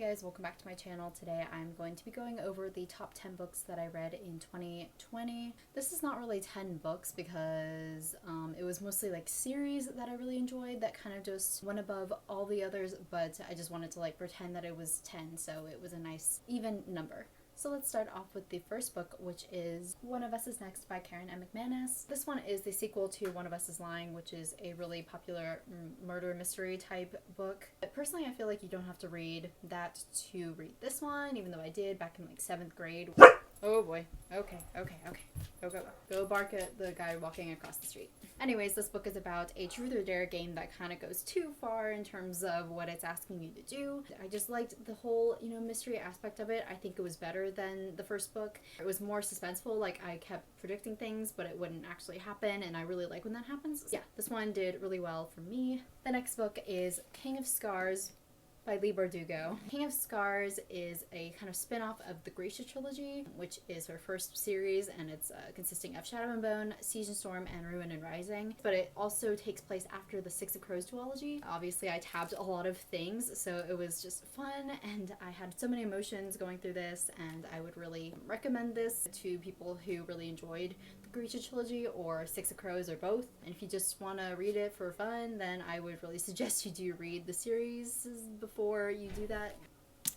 guys, welcome back to my channel. Today I'm going to be going over the top 10 books that I read in 2020. This is not really 10 books because it was mostly like series that I really enjoyed that kind of just went above all the others, but I just wanted to like pretend that it was 10, so it was a nice even number. So let's start off with the first book, which is One of Us is Next by Karen and McManus. This one is the sequel to One of Us is Lying, which is a really popular murder mystery type book. But personally, I feel like you don't have to read that to read this one, even though I did back in like 7th grade. Oh boy. Okay. Go bark at the guy walking across the street. Anyways, this book is about a truth or dare game that kind of goes too far in terms of what it's asking you to do. I just liked the whole, mystery aspect of it. I think it was better than the first book. It was more suspenseful, like I kept predicting things, but it wouldn't actually happen, and I really like when that happens. Yeah, this one did really well for me. The next book is King of Scars by Leigh Bardugo. King of Scars is a kind of spin-off of the Gracia trilogy, which is her first series, and it's consisting of Shadow and Bone, Siege and Storm, and Ruin and Rising. But it also takes place after the Six of Crows duology. Obviously, I tabbed a lot of things, so it was just fun, and I had so many emotions going through this, and I would really recommend this to people who really enjoyed the Gracia trilogy or Six of Crows or both. And if you just want to read it for fun, then I would really suggest you do read the series before you do that.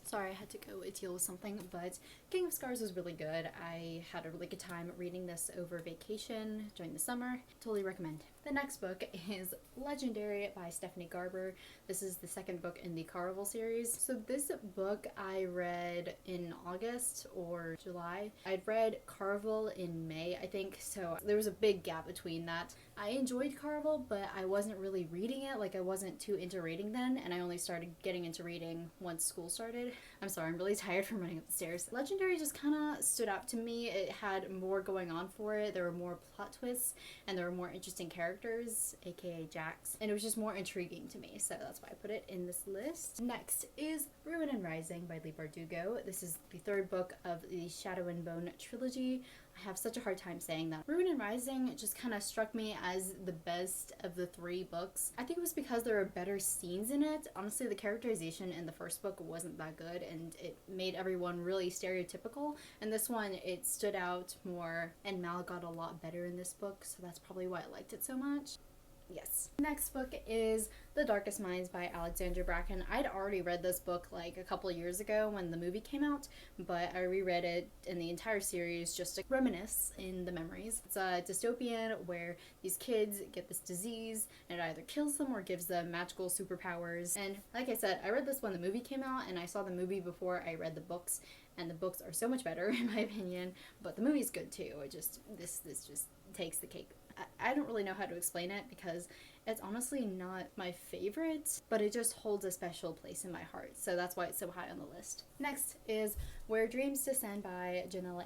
Sorry, I had to go deal with something, but King of Scars was really good. I had a really good time reading this over vacation during the summer. Totally recommend. The next book is Legendary by Stephanie Garber. This is the second book in the Caraval series. So this book I read in August or July. I'd read Caraval in May, I think, so there was a big gap between that. I enjoyed Caraval, but I wasn't really reading it. Like, I wasn't too into reading then, and I only started getting into reading once school started. I'm sorry, I'm really tired from running up the stairs. Legendary just kind of stood out to me. It had more going on for it. There were more plot twists, and there were more interesting characters, aka Jax, and it was just more intriguing to me, so that's why I put it in this list. Next is Ruin and Rising by Leigh Bardugo. This is the third book of the Shadow and Bone trilogy. I have such a hard time saying that. Ruin and Rising just kind of struck me as the best of the 3 books. I think it was because there were better scenes in it. Honestly, the characterization in the first book wasn't that good, and it made everyone really stereotypical. And this one, it stood out more, and Mal got a lot better in this book, so that's probably why I liked it so much. Yes. Next book is The Darkest Minds by Alexandra Bracken. I'd already read this book like a couple of years ago when the movie came out, but I reread it in the entire series just to reminisce in the memories. It's a dystopian where these kids get this disease and it either kills them or gives them magical superpowers. And like I said, I read this when the movie came out, and I saw the movie before I read the books, and the books are so much better in my opinion, but the movie's good too. It just, this just takes the cake. I don't really know how to explain it because it's honestly not my favorite, but it just holds a special place in my heart, so that's why it's so high on the list. Next is Where Dreams Descend by Janella.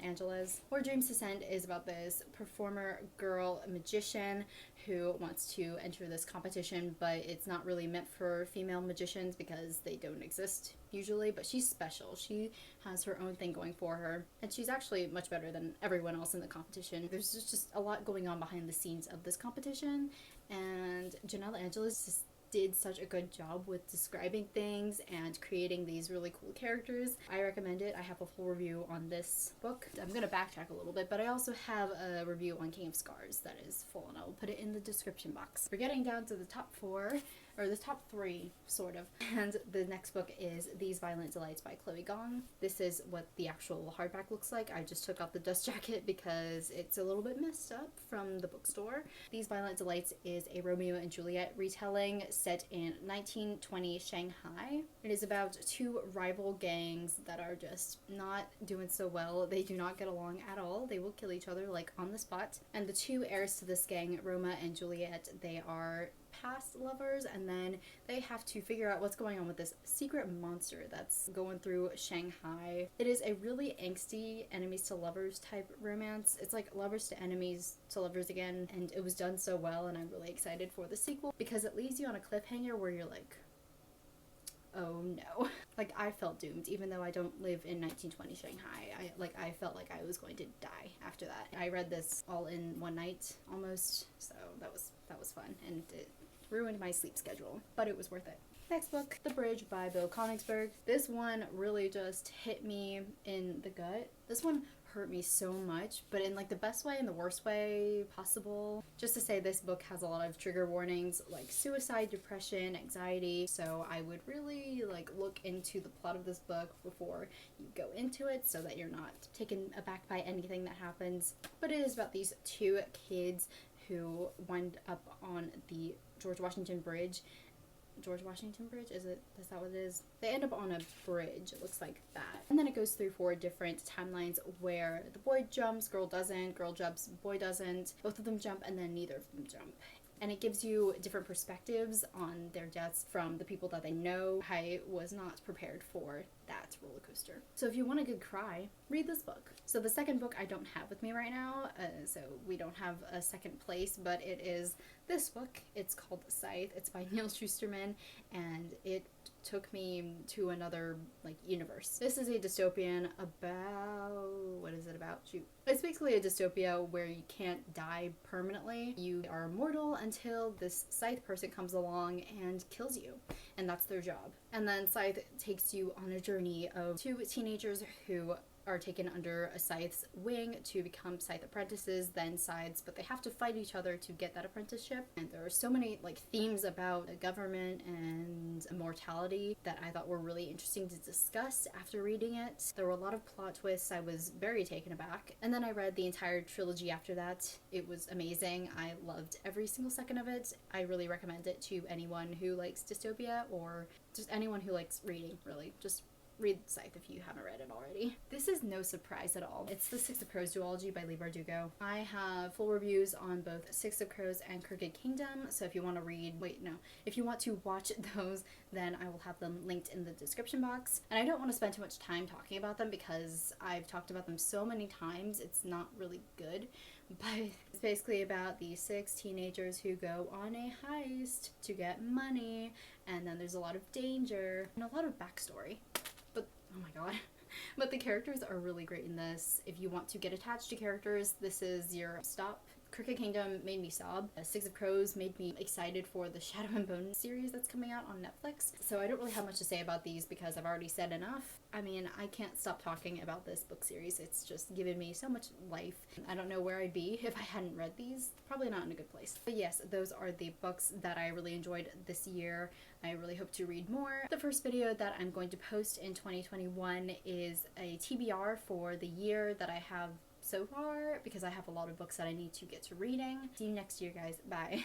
Where Dreams Descend is about this performer girl magician who wants to enter this competition, but it's not really meant for female magicians because they don't exist usually, but she's special. She has her own thing going for her, and she's actually much better than everyone else in the competition. There's just a lot going on behind the scenes of this competition, and Janella just did such a good job with describing things and creating these really cool characters. I recommend it. I have a full review on this book. I'm gonna backtrack a little bit, but I also have a review on King of Scars that is full, and I will put it in the description box. We're getting down to the top 4, or the top 3, sort of. And the next book is These Violent Delights by Gong. This is what the actual hardback looks like. I just took out the dust jacket because it's a little bit messed up from the bookstore. These Violent Delights is a Romeo and Juliet retelling set in 1920 Shanghai. It is about 2 rival gangs that are just not doing so well. They do not get along at all. They will kill each other like on the spot. And the 2 heirs to this gang, Roma and Juliet, they are past lovers, and then they have to figure out what's going on with this secret monster that's going through Shanghai. It is a really angsty enemies to lovers type romance. It's like lovers to enemies to lovers again, and it was done so well, and I'm really excited for the sequel because it leaves you on a cliffhanger where you're like, oh no. Like, I felt doomed, even though I don't live in 1920 Shanghai. I felt like I was going to die after that. I read this all in one night, almost, so that was fun, and it ruined my sleep schedule, but it was worth it. Next book, The Bridge by Bill Konigsberg. This one really just hit me in the gut. This one hurt me so much, but in like the best way and the worst way possible. Just to say, this book has a lot of trigger warnings like suicide, depression, anxiety, so I would really like look into the plot of this book before you go into it so that you're not taken aback by anything that happens. But it is about these two kids who wind up on the George Washington Bridge. Is that what it is? They end up on a bridge, it looks like that. And then it goes through 4 different timelines where the boy jumps, girl doesn't, girl jumps, boy doesn't, both of them jump, and then neither of them jump. And it gives you different perspectives on their deaths from the people that they know. I was not prepared for that roller coaster. So if you want a good cry, read this book. So the second book I don't have with me right now, so we don't have a second place, but it is this book. It's called Scythe. It's by Neal Shusterman, and it took me to another like universe. This is a dystopian about, what is it about? Shoot. It's basically a dystopia where you can't die permanently. You are immortal until this Scythe person comes along and kills you, and that's their job. And then Scythe takes you on a journey of 2 teenagers who are taken under a Scythe's wing to become Scythe apprentices, then Scythes, but they have to fight each other to get that apprenticeship. And there are so many like themes about the government and immortality that I thought were really interesting to discuss after reading it. There were a lot of plot twists. I was very taken aback. And then I read the entire trilogy after that. It was amazing. I loved every single second of it. I really recommend it to anyone who likes dystopia, or just anyone who likes reading, really. Just read Scythe if you haven't read it already. This is no surprise at all. It's the Six of Crows duology by Leigh Bardugo. I have full reviews on both Six of Crows and Crooked Kingdom, so if you want to if you want to watch those, then I will have them linked in the description box. And I don't want to spend too much time talking about them because I've talked about them so many times, it's not really good. But it's basically about these 6 teenagers who go on a heist to get money, and then there's a lot of danger and a lot of backstory. But oh my god. But the characters are really great in this. If you want to get attached to characters, this is your stop. Crooked Kingdom made me sob. Six of Crows made me excited for the Shadow and Bone series that's coming out on Netflix. So I don't really have much to say about these because I've already said enough. I mean, I can't stop talking about this book series. It's just given me so much life. I don't know where I'd be if I hadn't read these. Probably not in a good place. But yes, those are the books that I really enjoyed this year. I really hope to read more. The first video that I'm going to post in 2021 is a TBR for the year that I have so far, because I have a lot of books that I need to get to reading. See you next year, guys. Bye.